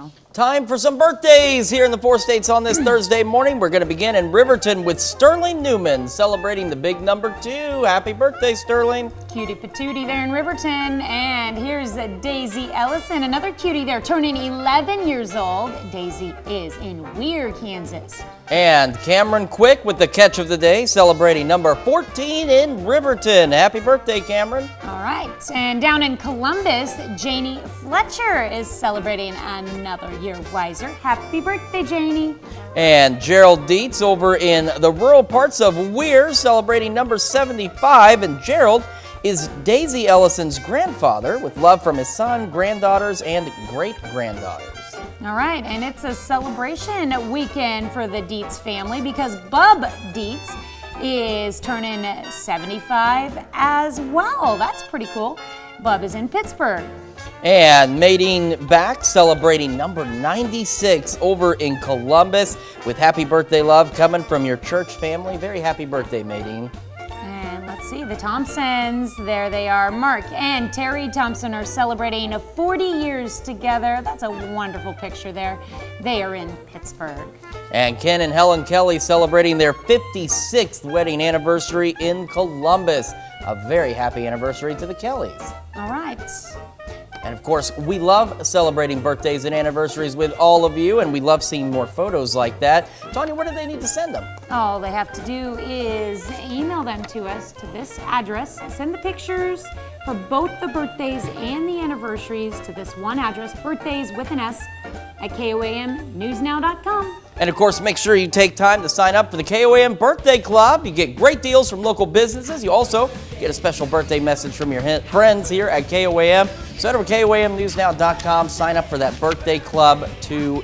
now. Time for some birthdays here in the 4 states on this Thursday morning. We're going to begin in Riverton with Sterling Newman celebrating the big number 2. Happy birthday, Sterling. Cutie patootie there in Riverton. And here's Daisy Ellison, another cutie there, turning 11 years old. Daisy is in Weir, Kansas. And Cameron Quick with the catch of the day, celebrating number 14 in Riverton. Happy birthday, Cameron. All right, and down in Columbus, Janie Fletcher is celebrating another year wiser. Happy birthday, Janie. And Gerald Dietz over in the rural parts of Weir, celebrating number 75. And Gerald is Daisy Ellison's grandfather, with love from his son, granddaughters, and great-granddaughters. All right, and it's a celebration weekend for the Dietz family because Bub Dietz is turning 75 as well. That's pretty cool. Bub is in Pittsburgh. And Maydeen back celebrating number 96 over in Columbus with happy birthday love coming from your church family. Very happy birthday, Maydeen. And let's see, the Thompsons, there they are. Mark and Terry Thompson are celebrating 40 years together. That's a wonderful picture there. They are in Pittsburgh. And Ken and Helen Kelly celebrating their 56th wedding anniversary in Columbus. A very happy anniversary to the Kellys. All right. And of course, we love celebrating birthdays and anniversaries with all of you, and we love seeing more photos like that. Tanya, where do they need to send them? All they have to do is email them to us to this address. Send the pictures for both the birthdays and the anniversaries to this one address, birthdays with an S, at KOAMnewsnow.com. And of course, make sure you take time to sign up for the KOAM Birthday Club. You get great deals from local businesses. You also get a special birthday message from your friends here at KOAM. So head over to KOAMnewsnow.com, sign up for that birthday club today.